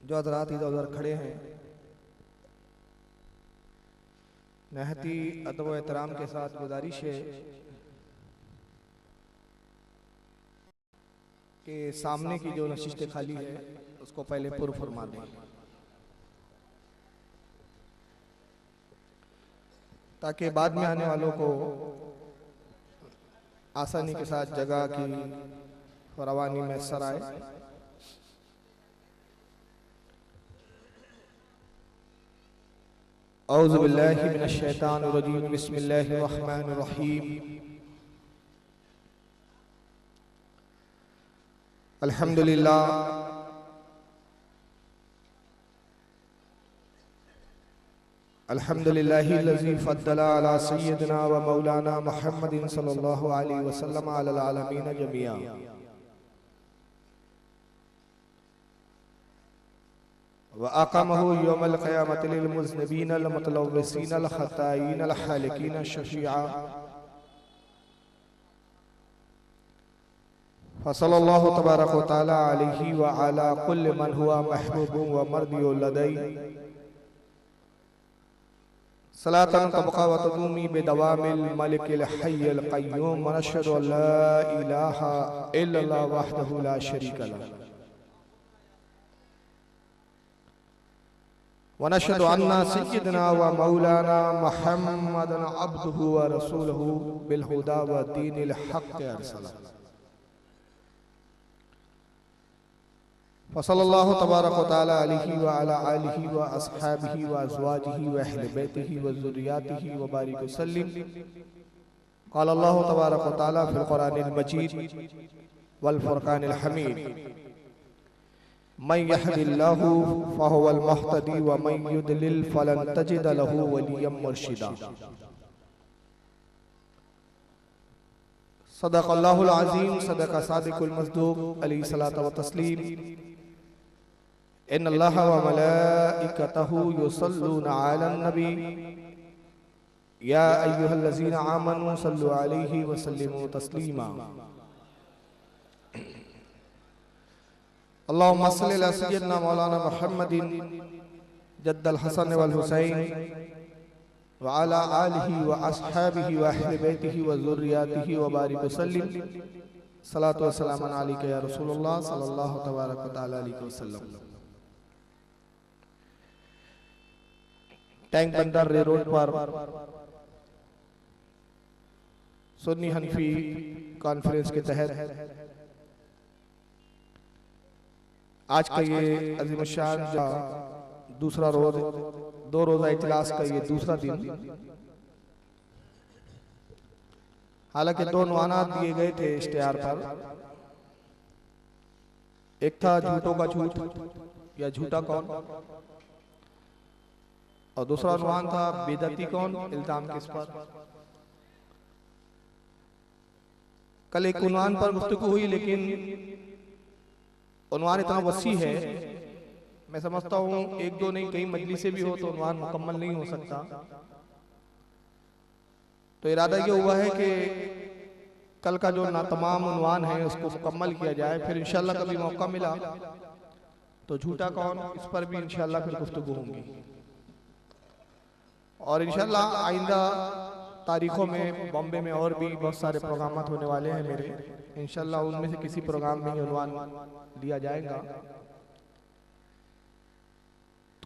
जो हज़रात इधर उधर खड़े हैं, नहती अदब व एहतराम के साथ गुजारिश है कि सामने की जो नशिस्त खाली है उसको पहले पुर फरमा दें, ताकि बाद में आने वालों को आसानी के साथ जगह की फरावानी मैसर आए। औज़ु बिल्लाहि मिनश शैतानिर रजीम, बिस्मिल्लाहिर रहमानिर रहीम। अल्हम्दुलिल्लाह अल्हम्दुलिल्लाहिल्लज़ी फ़द्दला अला सय्यिदिना व मौलाना मुहम्मदिन सल्लल्लाहु अलैहि वसल्लम अलल आलमीन जमीआ। व अक़महु यौमल क़यामति लिल मुज़निबीनल मुतलव्विसीनल ख़ताईनल हालिकीन शफ़ीआ। फ़सल्लल्लाहु तबारक व तआला अलैहि व अला कुल्लि मन हुवा महबूबुन व मर्दियुल लदै सलातन तबक़ा व तदूमी बिदवामिल मलिकिल हय्यिल क़य्यूम व नशहदु अन ला इलाहा इल्लल्लाह वहदहु ला शरीका लह व नशहदु अन्ना सय्यिदना व मौलाना मुहम्मदन अब्दुहु व रसूलुहु बिल हुदा व दीनिल हक़्क़ अरसला। फ़सल्लल्लाहु तबारक व तआला अलैहि व अला आलिहि व अस्हाबिहि व अज़वाजिहि व अहले बैतिहि व ज़ुर्रिय्यतिहि व बारिक वसल्लिम। क़ाल अल्लाहु तबारक व तआला फ़िल क़ुरानिल मजीद वल फ़ुरक़ानिल हमीद, मन यहदिल्लाहु फ़हुवल मुहतदी व मन युद्लिल फ़लन तजिद लहु वलिय्यन मुर्शिदा। सदक़ल्लाहुल अज़ीम, सदक़ सादिक़ुल मस्दूक़ अलैहि सलातो व तस्लीम। इन्नल्लाहा व मलाइकतहु युसल्लूना अलन नबी या अय्युहल्लज़ीना आमनू सल्लु अलैहि व सल्लिमू तस्लीमा। अल्लाहुम्मा सल्लि अला सय्यिदिना मौलाना मुहम्मदिन जद्दल हसन वल हुसैन व अला आलिहि व अस्हाबिहि व अहले बैतिहि व ज़ुर्रिय्यतिहि व बारिक वसल्लिम। सलातो व सलाम अलैका या रसूलल्लाह सल्लल्लाहु तबारक व तआला अलैहि वसल्लम। टैंक बंदर रे रोड पर सुन्नी हनफी कॉन्फ्रेंस के तहत आज का ये अज़ीम शान दूसरा रोज, दो रोजा इजलास का ये दूसरा दिन। हालांकि दो नवानात दिए गए थे इश्तिहार पर, एक था झूठों का झूठ या झूठा कौन, और दूसरा उन्वान था बेदती कौन, इल्जाम किस पर। कल एक उन्वान पर गुफ्तगू हुई, लेकिन उन्वान इतना वसी है, मैं समझता हूँ एक दो नहीं कई मजलिसें भी हो तो उन्वान मुकम्मल नहीं हो सकता। तो इरादा ये हुआ है कि कल का जो नातमाम उन्वान है उसको मुकम्मल किया जाए, फिर इंशाल्लाह कभी मौका मिला तो झूठा कौन, इस पर भी इंशाल्लाह फिर गुफ्तगू होंगी। और इंशाल्लाह आइंदा तारीखों में बॉम्बे में और भी बहुत सारे प्रोग्राम होने वाले हैं मेरे, इंशाल्लाह उनमें से किसी प्रोग्राम में उन्वान दिया जाएगा।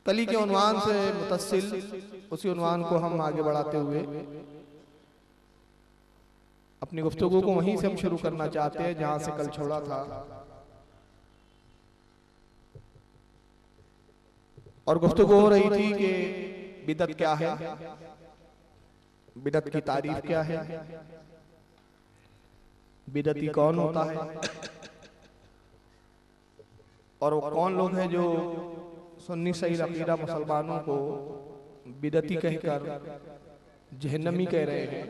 कली के उन्वान से मुतस्सिल उसी उन्वान को हम आगे बढ़ाते हुए अपनी गुफ्तगू को वहीं से हम शुरू करना चाहते हैं जहां से कल छोड़ा था। और गुफ्तगू हो रही थी कि बिदअत क्या है, बिदअत की तारीफ क्या है, बिदअती कौन होता है, और वो कौन लोग हैं जो सुन्नी सही अकीदा मुसलमानों को बिदअती कहकर जहन्नमी कह रहे हैं,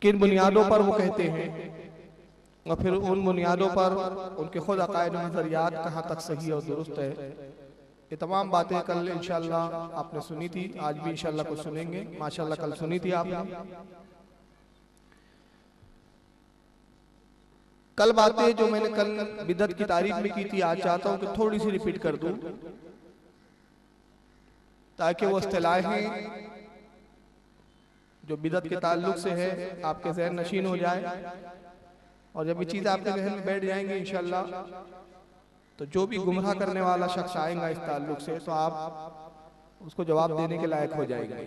किन बुनियादों पर वो कहते हैं, और फिर उन बुनियादों पर उनके खुद अकायद नजरियात कहाँ तक सही और दुरुस्त है। ये तमाम बातें कल इंशाल्लाह आपने सुनी थी, आज भी इंशाल्लाह कुछ सुनेंगे। माशाल्लाह कल सुनी थी आपने। कल बातें जो मैंने कल बिदअत की तारीफ में की थी, आज चाहता हूं कि थोड़ी सी रिपीट कर दूं, ताकि वो इस्तिलाहें जो बिदअत के ताल्लुक से है आपके ज़हन नशीन हो जाए, और जब ये चीज़ आपके ज़हन में बैठ जाएंगी इंशाअल्लाह, तो जो भी गुमराह करने वाला शख्स आएगा इस ताल्लुक से, तो आप उसको जवाब देने के लायक हो जाएंगे।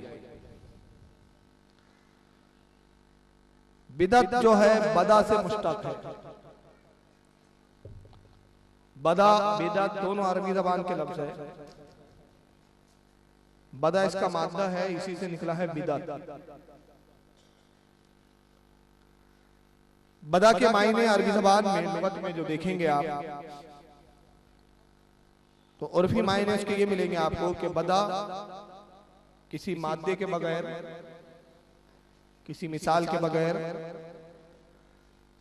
बिदअत जो है बदा से मुश्तक है। बदा बिदअत दोनों अरबी ज़बान के लफ्ज़ है। बदा इसका मादा है, इसी से निकला है बिदअत। बदा के मायने अरबी ज़बान में लुगत में जो देखेंगे आप, तो उर्फी मायने उसके ये मिलेंगे आपको कि बदा किसी मादे के बगैर, किसी मिसाल के बगैर,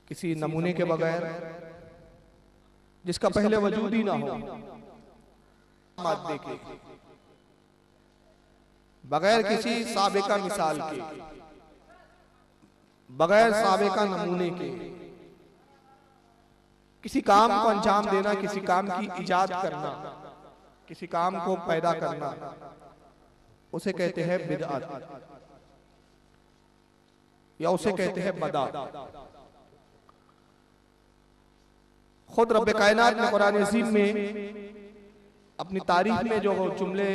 किसी नमूने के बगैर, जिसका पहले वजूद ही ना हो, मादे के बगैर, किसी साबिका मिसाल के, बगैर साबिका नमूने के, किसी काम को अंजाम देना, किसी काम की इजाद करना, किसी काम को पैदा करना, उसे कहते हैं बिदअत, या उसे कहते हैं बदा। खुद रब्बे कायनात ने कुरान अज़ीम में अपनी तारीफ में जो जुमले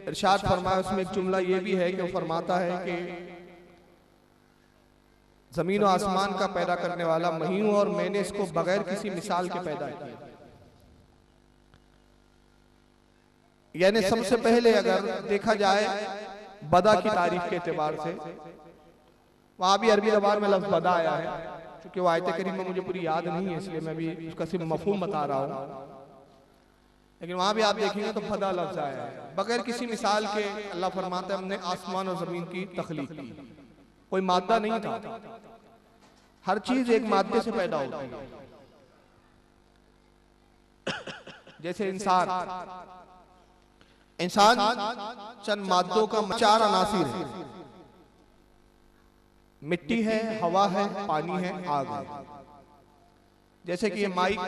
इरशाद फरमाया, उसमें एक जुमला ये भी है कि वो फरमाता है कि जमीन और आसमान का पैदा करने वाला मैं हूं, और मैंने इसको बगैर किसी मिसाल के पैदा किया। यानी सबसे पहले अगर देखा जाए बदा की तारीफ के एतबार से, वहां भी अरबी ज़बान में लफ्ज़ बदा आया है, क्योंकि वो आयत करीम में मुझे पूरी याद नहीं है, इसलिए मैं भी उसका सिर्फ मफहूम बता रहा हूँ। लेकिन वहां भी आप देखेंगे तो बदा लफ्ज़ आया है, बगैर किसी मिसाल के। अल्लाह फरमाता है हमने आसमान और जमीन की तख्लीक की, कोई मादा नहीं था, हर चीज एक मादे से पैदा होती है। जैसे इंसान चंद मादों का चार अनासिर है, मिट्टी है, हवा है, पानी है, आग है। जैसे कि ये माइक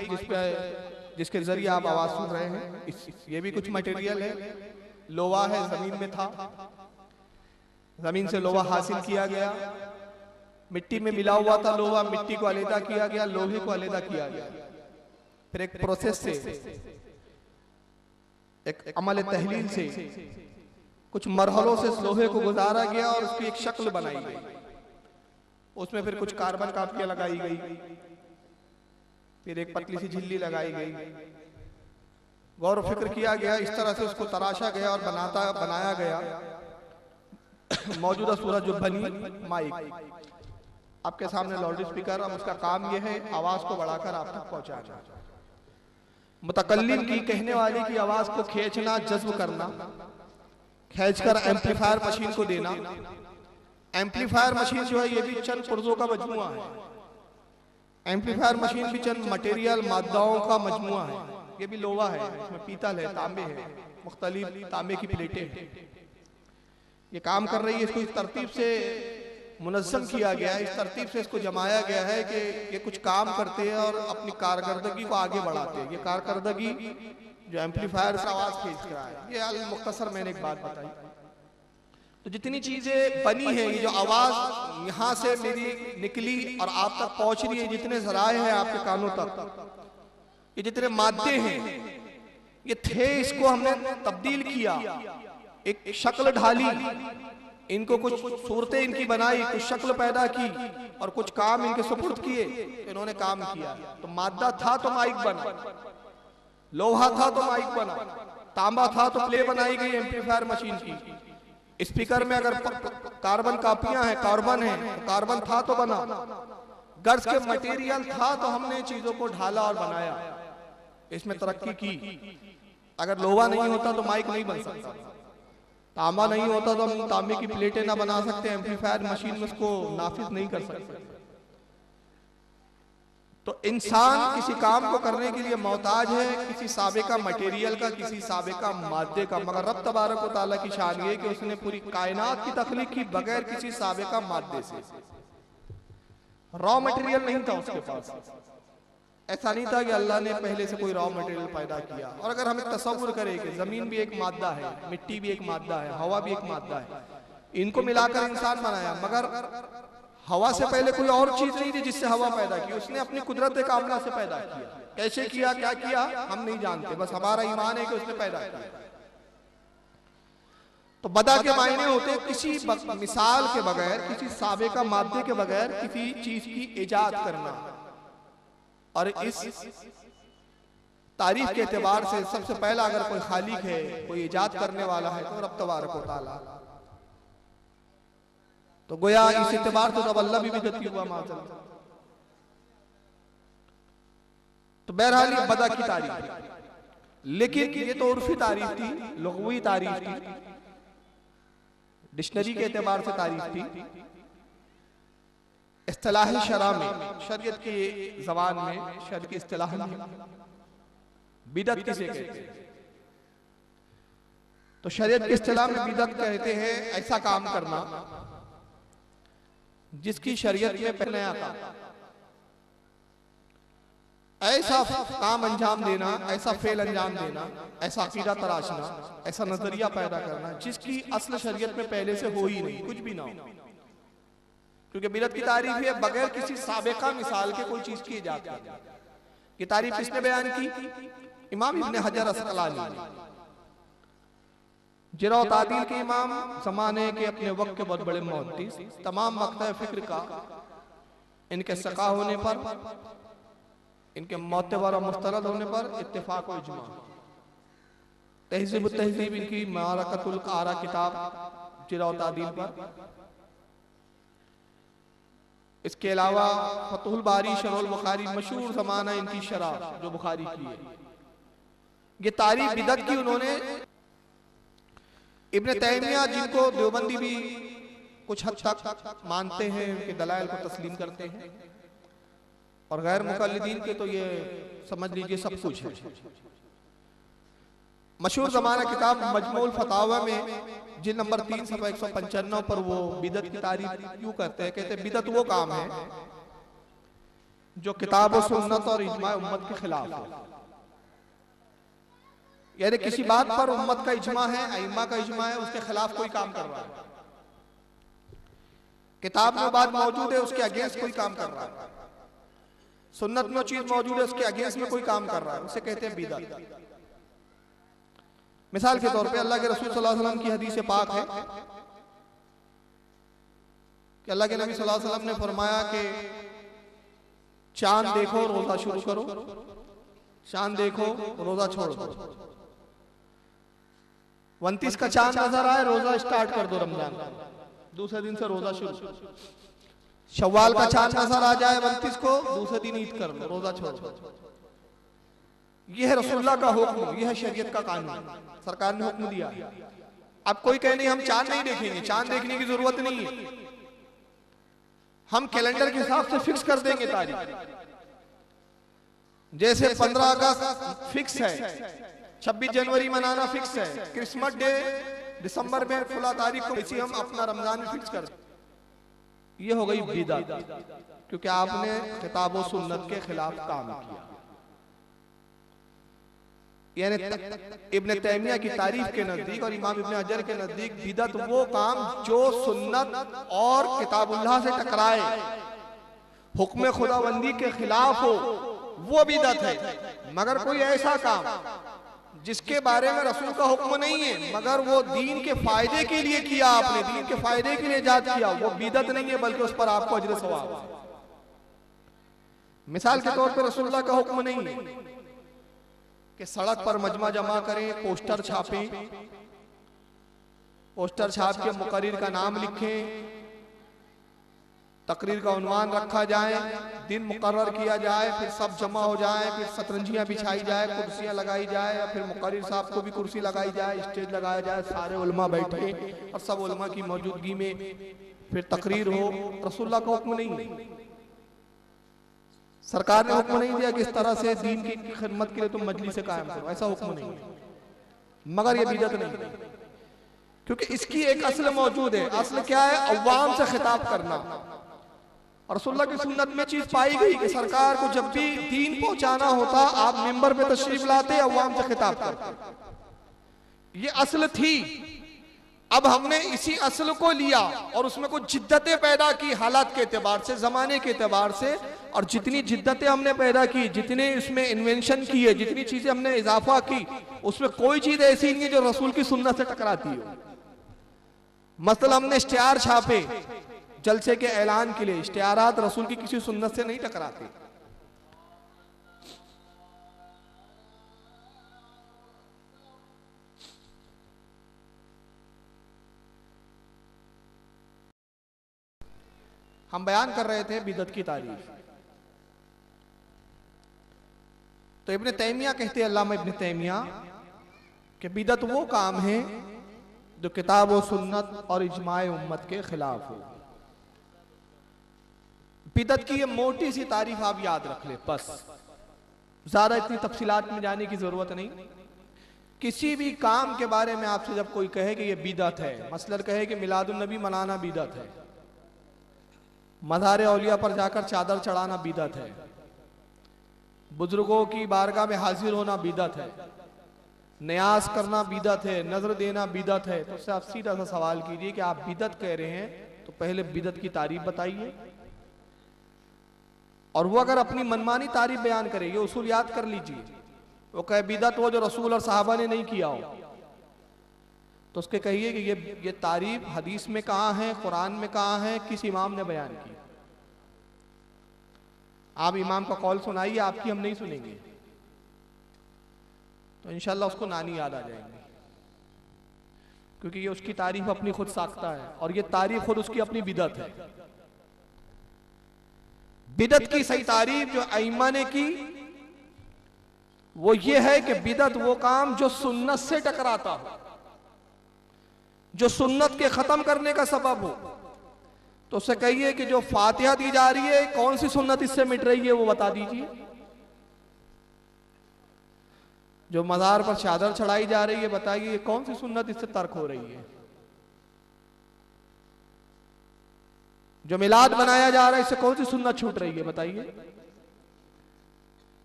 जिसके जरिए आप आवाज सुन रहे हैं, ये भी कुछ मटेरियल है, लोहा है, जमीन में था, जमीन से लोहा हासिल किया गया, मिट्टी में मिला हुआ था लोहा, मिट्टी को अलग किया गया, लोहे को अलग किया गया, फिर एक प्रोसेस से, एक अमल तहलील से, कुछ मरहलों से इस लोहे को गुजारा गया और उसकी एक शक्ल बनाई गई। उसमें फिर कुछ कार्बन कापियां लगाई गई, फिर एक पतली सी झिल्ली लगाई गई, गौर फिक्र किया गया, इस तरह से उसको तराशा गया और बनाया गया मौजूदा सूरत जो बनी माइक। आपके सामने लाउड स्पीकर, अब उसका काम यह है आवाज को बढ़ाकर आप तक पहुंचाना, मुतकल्लिम की, कहने वाले की आवाज को खींचना, जज्ब करना, खींचकर एम्पलीफायर मशीन को देना। एम्पलीफायर मशीन जो है ये भी चंद पुर्जों का मजमुआ है। एम्पलीफायर मशीन भी चंद मटेरियल मादाओं का मजमुआ है। ये भी लोहा है, इसमें पीतल है, तांबे है, मुख्तलिफ तांबे की प्लेटें हैं। ये काम कर रही है, इसको इस तरतीब से मुनज़्ज़म किया गया है, इस तरतीब से इसको जमाया गया है कि ये कुछ काम करते हैं और अपनी कारकर्दगी को आगे बढ़ाते हैं। ये कारकर्दगी जो एम्पलीफायर से आवाज खींच रहा है, ये अल मुख्तसर मैंने एक बात बताई। तो जितनी चीजें बनी है, ये जो आवाज यहाँ से मेरी निकली और आप तक पहुंच रही है, जितने जराए हैं आपके कानों तक, ये जितने मादे हैं, ये थे, इसको हमने तब्दील किया, एक शक्ल ढाली, इनको कुछ सूरतें इनकी बनाई, कुछ शक्ल पैदा की और कुछ काम इनके सुपुर्द किए, इन्होंने काम किया। तो मादा था तो माइक बना, लोहा था तो माइक बना, तांबा था तो प्ले बनाई गई एम्पलीफायर मशीन की। स्पीकर में अगर कार्बन कापियां हैं, कार्बन है, तो कार्बन था तो बना, गर्ज के मटेरियल था तो हमने चीजों को ढाला और बनाया, इसमें तरक्की की। अगर लोहा नहीं होता तो माइक नहीं बन सकता, तांबा नहीं होता तो हम तांबे की प्लेटें ना बना सकते, एम्पलीफायर मशीन में उसको नाफिज नहीं कर सकते। तो इंसान किसी काम को करने के लिए मोहताज है किसी साबिका मटेरियल का, किसी साबिका मादे का, मगर रब तबारक व तआला की शान ये कि उसने पूरी कायनात की तख्लीक की बगैर किसी साबिका मादे से। रॉ मटेरियल नहीं था उसके पास, ऐसा नहीं था कि अल्लाह ने पहले से कोई रॉ मटेरियल पैदा किया। और अगर हमें तसव्वुर करें कि जमीन भी एक मादा है, मिट्टी भी एक मादा है, हवा भी एक मादा है, इनको मिलाकर इंसान बनाया, मगर हवा से पहले कोई और चीज नहीं थी जिससे हवा पैदा की, उसने अपनी कुदरत कामना से पैदा किया। कैसे किया, क्या किया हम नहीं जानते, बस हमारा ईमान है कि उसने पैदा किया। तो बदा के मायने होते किसी मिसाल के बगैर, किसी साबिका मादे के बगैर किसी चीज की इजाद करना। और इस तारीफ के एतबार से सबसे पहला अगर कोई खालिक है, कोई इजाद करने वाला है तो रब तबारक व तआला। तो गोया इस एतबार से तो अल्लाह भी बिदअती हुआ माज़अल्लाह। तो बहरहाल ये बदा की तारीफ, लेकिन ये तो उर्फी तारीफ थी, लुग़वी तारीफ थी, डिक्शनरी के एतबार से तारीफ थी। इस्तिलाही शरअ में, शरीयत की ज़बान में, शरीयत की इस्तिलाह में बिदअत किसे कहते हैं? तो शरीयत की इस्तिलाह में बिदअत कहते हैं ऐसा काम करना जिसकी शरीयत में पहले नया था, ऐसा काम अंजाम देना, ऐसा फेल अंजाम देना, ऐसा अकीदा तराशना, ऐसा नजरिया पैदा करना जिसकी असल शरीयत में पहले से हो ही नहीं, कुछ भी ना हो। क्योंकि बिदअत की तारीफ है बगैर किसी साबिका मिसाल के कोई चीज की इजाद करना। ये तारीफ किसने बयान की? इमाम इब्न हजर अस्क़लानी, जरा व तादील के इमाम, ज़माने के अपने वक्त के बहुत बड़े मुहद्दिस, तमाम मक़ता फ़िक्र का इनके सका होने पर, इनके मोतबर और मुस्तरद होने पर इत्तेफाक व इजमा। तहज़ीब व तहज़ीब इनकी मारकतुल आरा किताब जरा व तादील पर। इसके अलावा फतहुल बारी, शरहुल बुखारी, मशहूर ज़माना इनकी शरह जो बुखारी की है। ये तारीफ बिदअत की उन्होंने इब्न तैमिया, जिनको देवबंदी भी कुछ हद तक मानते हैं, उनके दलाइल को तस्लीम करते हैं, और गैर मुक़ल्लिदीन के तो ये समझ लीजिए सब कुछ है। मशहूर ज़माना किताब मजमूल फतावा में जिल्द नंबर 3 सफ़ा 195 पर वो बिदअत की तारीफ क्यों करते हैं? कहते हैं बिदअत वो काम है जो किताब और सुन्नत और इजमा उम्मत के खिलाफ है। यानी किसी बात पर उम्मत का इजमा है, अइम्मा का इजमा है, उसके खिलाफ कोई काम कर रहा है, किताब में बात मौजूद है, उसके अगेंस्ट कोई काम कर रहा है, सुन्नत में चीज मौजूद है, उसके अगेंस्ट में कोई काम कर रहा है, उसे कहते हैं बिदअत। मिसाल के तौर पे अल्लाह के रसूल सल्लल्लाहु अलैहि वसल्लम की हदीस पाक है कि अल्लाह के नबी सल्लल्लाहु अलैहि वसल्लम ने फरमाया कि चांद देखो रोजा शुरू करो, चांद देखो रोजा छोड़ दो। 29 का चांद नजर आए, रोजा स्टार्ट कर दो रमजान का, दूसरे दिन से रोजा शुरू। शव्वाल का चांद नजर आ जाए 29 को, दूसरे दिन ईद कर लो, रोजा छोड़ दो। यह है रसूलुल्लाह का हुक्म, यह है शरीयत का कानून, सरकार ने हुक्म दिया। अब कोई कहे नहीं हम चांद नहीं देखेंगे, चांद देखने की जरूरत नहीं है, हम कैलेंडर के हिसाब से फिक्स कर देंगे तारीख। जैसे 15 अगस्त फिक्स है, 26 जनवरी मनाना फिक्स है, क्रिसमस डे दिसंबर में फला तारीख को, इसी हम अपना रमजान फिक्स कर दें। ये हो गई बिदअत, क्योंकि आपने किताब और सुन्नत के खिलाफ काम किया। यानी इब्न तैमिया की तारीफ के नजदीक और इमाम इब्न हजर के नजदीक बिदअत वो काम जो सुन्नत और किताबुल्लाह से टकराए, हुक्म खुदाबंदी के खिलाफ हो, वो बिदअत है। मगर कोई ऐसा काम जिसके बारे में रसूल का हुक्म नहीं है, मगर वो दीन के फायदे के लिए किया, आपने दीन के फायदे के लिए इजाद किया, वो बिदअत नहीं है, बल्कि उस पर आपको अजर सवाब है। मिसाल के तौर पर रसूलुल्लाह का हुक्म नहीं है कि सड़क पर मजमा जमा करें, पोस्टर छापें, पोस्टर छाप के मुकर्रिर का नाम लिखें, तकरीर का उन्वान रखा जाए, दिन मुकर्रर किया जाए, फिर सब जमा हो जाए, फिर शतरंजियां बिछाई जाए, कुर्सियां लगाई जाए, या फिर मुकर्रिर साहब को भी कुर्सी लगाई जाए, स्टेज लगाया जाए, सारे उलमा बैठे और सब उलमा की मौजूदगी में फिर तकरीर हो। रसूलुल्लाह का हुक्म नहीं है, सरकार ने हुक्म नहीं दिया कि इस तरह से दीन की खिदमत के लिए तुम मजलिस से कायम करो, ऐसा हुक्म नहीं है। मगर ये बिदअत नहीं है, क्योंकि इसकी एक असल मौजूद है। असल क्या है? अवाम से खिताब करना, और रसूलुल्लाह की सुन्नत में चीज पाई गई कि सरकार को जब भी दीन पहुंचाना होता आप मिंबर पे तशरीफ लाते, अवाम से खिताब करते। ये असल थी। अब हमने इसी असल को लिया और उसमें कुछ जिद्दतें पैदा की, हालात के एतबार से, जमाने के एतबार से, और जितनी जिद्दतें हमने पैदा की, जितने इसमें इन्वेंशन किए, जितनी चीजें हमने इजाफा की, उसमें कोई चीज ऐसी नहीं है जो रसूल की सुन्नत से टकराती हो। मसलन हमने इश्तिहार छापे जलसे के ऐलान के लिए, इश्तिहारात रसूल की किसी सुन्नत से नहीं टकराते। हम बयान कर रहे थे बिदअत की तारीफ। तो इब्न तैमिया कहते हैं, अल्लामा इब्न तैमिया, कि बिदअत वो काम है जो किताब और सुन्नत और इजमाए उम्मत के खिलाफ हो। बिदअत की ये मोटी सी तारीफ आप याद रख ले, बस ज्यादा इतनी तफसीलात में जाने की जरूरत नहीं। किसी भी काम के बारे में आपसे जब कोई कहे कि ये बिदअत है, मसलन कहे कि मिलादुन नबी मनाना बिदअत है, मज़ार औलिया पर जाकर चादर चढ़ाना बिदअत है, बुजुर्गों की बारगाह में हाजिर होना बिदअत है, न्यास करना बिदअत है, नजर देना बिदअत है, तो उससे आप सीधा सा सवाल कीजिए कि आप बिदअत कह रहे हैं तो पहले बिदअत की तारीफ बताइए। और वो अगर अपनी मनमानी तारीफ बयान करे, ये उसूल याद कर लीजिए, वो कहे बिदअत वो जो रसूल और साहबा ने नहीं किया हो, तो उसके कहिए कि ये तारीफ हदीस में कहाँ है, कुरान में कहाँ है, किस इमाम ने बयान की। आप इमाम का कौल सुनाइए, आपकी हम नहीं सुनेंगे, तो इंशाल्लाह उसको नानी याद आ जाएंगे, क्योंकि ये उसकी तारीफ अपनी खुद साख्ता है और ये तारीफ खुद उसकी अपनी बिदअत है। बिदअत की सही तारीफ जो अइम्मा ने की वो ये है कि बिदअत वो काम जो सुन्नत से टकराता हो, जो सुन्नत के खत्म करने का सबब हो। तो उससे कहिए कि जो फातिहा दी जा रही है, कौन सी सुन्नत इससे मिट रही है वो बता दीजिए। जो मज़ार पर चादर चढ़ाई जा रही है, बताइए कौन सी सुन्नत इससे तर्क हो रही है। जो मिलाद बनाया जा रहा है, इससे कौन सी सुन्नत छूट रही है, बताइए।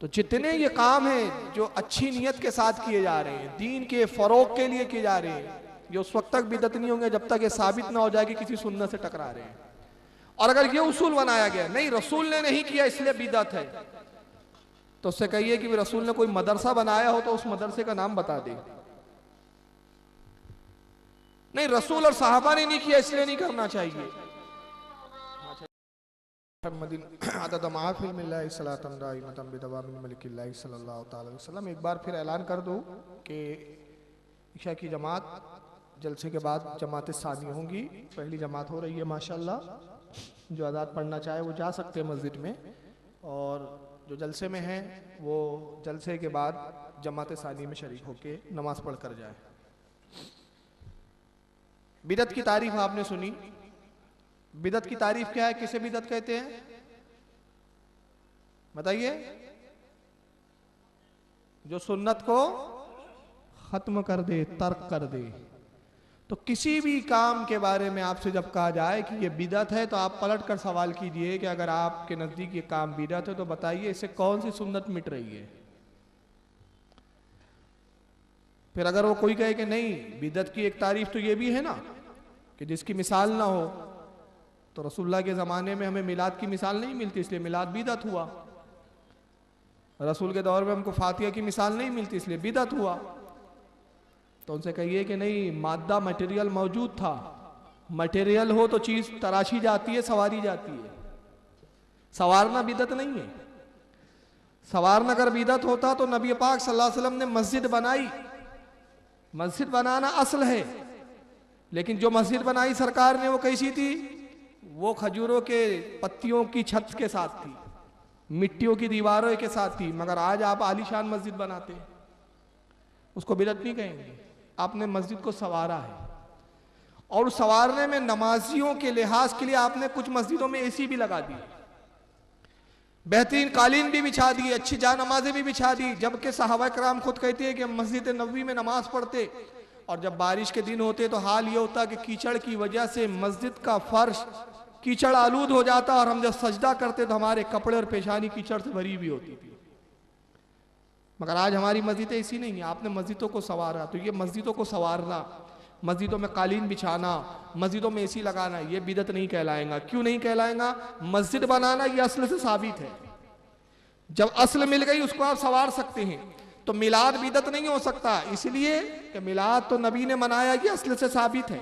तो जितने ये काम हैं जो अच्छी नीयत के साथ किए जा रहे हैं, दीन के फरोग के लिए किए जा रहे हैं, ये उस वक्त तक बिदअत नहीं होंगे जब तक ये साबित ना हो जाए कि किसी सुन्नत से टकरा रहे हैं। और अगर ये उसूल बनाया गया नहीं रसूल ने नहीं किया इसलिए बिदअत है, तो उससे कहिए कि रसूल ने कोई मदरसा बनाया हो तो उस मदरसे का नाम बता दे। नहीं रसूल और साहबा ने नहीं किया इसलिए नहीं करना चाहिए। एक बार फिर ऐलान कर दूं कि इशा की जमात जलसे के बाद जमात सानी होंगी। पहली जमात हो रही है माशाल्लाह। जो आज़ाद पढ़ना चाहे वो जा सकते हैं मस्जिद में, और जो जलसे में हैं वो जलसे के बाद जमात सानी में शरीक होके नमाज पढ़ कर जाए। बिदअत की तारीफ आपने सुनी। बिदअत की तारीफ क्या है, किसे बिदअत कहते हैं, बताइए। जो सुन्नत को खत्म कर दे, तर्क कर दे। तो किसी भी काम के बारे में आपसे जब कहा जाए कि ये बिदअत है, तो आप पलट कर सवाल कीजिए कि अगर आपके नजदीक ये काम बिदअत है तो बताइए इससे कौन सी सुन्नत मिट रही है। फिर अगर वो कोई कहे कि नहीं बिदअत की एक तारीफ तो ये भी है ना कि जिसकी मिसाल ना हो, तो रसूलुल्लाह के ज़माने में हमें मिलाद की मिसाल नहीं मिलती इसलिए मिलाद बिदअत हुआ। रसूल के दौर में हमको फातिहा की मिसाल नहीं मिलती इसलिए बिदअत हुआ। तो उनसे कहिए कि नहीं मादा मटेरियल मौजूद था, मटेरियल हो तो चीज़ तराशी जाती है, सवारी जाती है। सवारना बिदअत नहीं है। सवारना अगर बिदअत होता तो नबी पाक सल्लल्लाहु अलैहि वसल्लम ने मस्जिद बनाई। मस्जिद बनाना असल है, लेकिन जो मस्जिद बनाई सरकार ने वो कैसी थी, वो खजूरों के पत्तियों की छत के साथ थी, मिट्टियों की दीवारों के साथ थी। मगर आज आप आलीशान मस्जिद बनाते हैं, उसको बिदअत नहीं कहेंगे। आपने मस्जिद को संवारा है, और संवारने में नमाजियों के लिहाज के लिए आपने कुछ मस्जिदों में एसी भी लगा दी, बेहतरीन कालीन भी बिछा दी, अच्छी जा नमाजें भी बिछा दी। जबकि सहाबा कराम खुद कहते हैं कि हम मस्जिद नबवी में नमाज पढ़ते, और जब बारिश के दिन होते तो हाल ये होता कि कीचड़ की वजह से मस्जिद का फर्श कीचड़ आलूद हो जाता और हम जब सजदा करते तो हमारे कपड़े और पेशानी कीचड़ से भरी हुई होती थी। मगर आज हमारी मस्जिदें ऐसी नहीं है। आपने मस्जिदों को संवारा, तो ये मस्जिदों को संवारना, मस्जिदों में कालीन बिछाना, मस्जिदों में एसी लगाना, ये बिदत नहीं कहलाएगा। क्यों नहीं कहलाएगा? मस्जिद बनाना ये असल से साबित है। जब असल मिल गई उसको आप संवार सकते हैं। तो मिलाद बिदत नहीं हो सकता, इसलिए कि मिलाद तो नबी ने मनाया, ये असल से साबित है।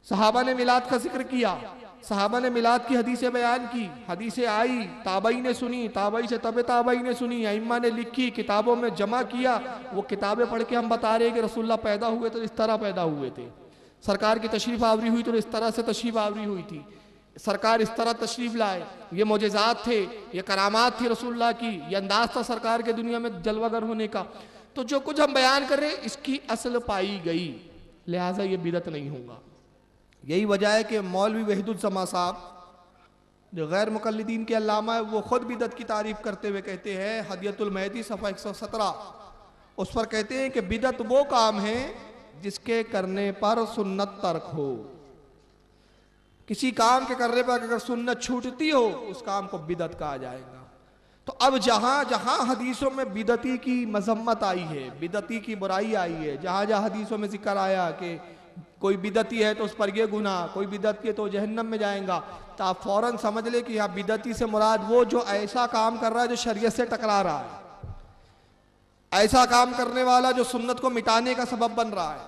सहाबा ने मिलाद का जिक्र किया, सहाबा ने मिलाद की हदीसें बयान की, हदीसें आई, ताबई ने सुनी, ताबई से तबे ताबई ने सुनी, अइम्मा ने लिखी, किताबों में जमा किया। वो किताबें पढ़ के हम बता रहे हैं कि रसूलुल्लाह पैदा हुए तो इस तरह पैदा हुए थे, सरकार की तशरीफ आवरी हुई तो इस तरह से तशरीफ आवरी हुई थी, सरकार इस तरह तशरीफ लाए, ये मोजेज़ात थे, ये करामात थी रसूलुल्लाह की, ये अंदाज था सरकार के दुनिया में जलवागर होने का। तो जो कुछ हम बयान कर रहे हैं इसकी असल पाई गई, लिहाजा ये बिदत नहीं होगा। यही वजह है कि मौलवी वहीदुज्जमा साहब जो गैर मुकल्लिदीन के अल्लामा है, वो खुद बिदत की तारीफ करते हुए कहते हैं, हदियतुल महदी सफ़ा 117, उस पर कहते हैं कि बिदत वो काम है जिसके करने पर सुन्नत तर्क हो। किसी काम के करने पर अगर सुन्नत छूटती हो उस काम को बिदत कहा जाएगा। तो अब जहां जहां हदीसों में बिदती की मजम्मत आई है, बिदती की बुराई आई है, जहां जहां हदीसों में जिक्र आया कि कोई बिदती है तो उस पर ये गुनाह, कोई बिदती है तो जहन्नम में जाएगा, तो आप फौरन समझ ले कि यहाँ बिदती से मुराद वो जो ऐसा काम कर रहा है जो शरीयत से टकरा रहा है, ऐसा काम करने वाला जो सुन्नत को मिटाने का सबब बन रहा है,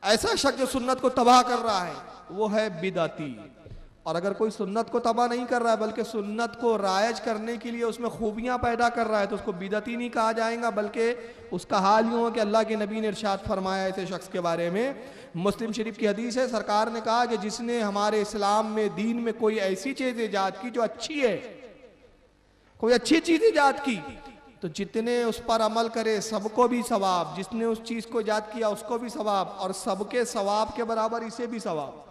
ऐसा शख्स जो सुन्नत को तबाह कर रहा है, वो है बिदती। और अगर कोई सुन्नत को तबाह नहीं कर रहा है बल्कि सुन्नत को रायज करने के लिए उसमें खूबियां पैदा कर रहा है, तो उसको बिदती नहीं कहा जाएगा, बल्कि उसका हाल यूं हो कि अल्लाह के नबी ने इरशाद फरमाया ऐसे शख्स के बारे में, मुस्लिम शरीफ की हदीस है, सरकार ने कहा कि जिसने हमारे इस्लाम में दीन में कोई ऐसी चीज ईजाद की जो अच्छी है, कोई अच्छी चीज ईजाद की, तो जितने उस पर अमल करे सबको भी सवाब, जिसने उस चीज को ईजाद किया उसको भी सवाब, और सबके सवाब के बराबर इसे भी सवाब।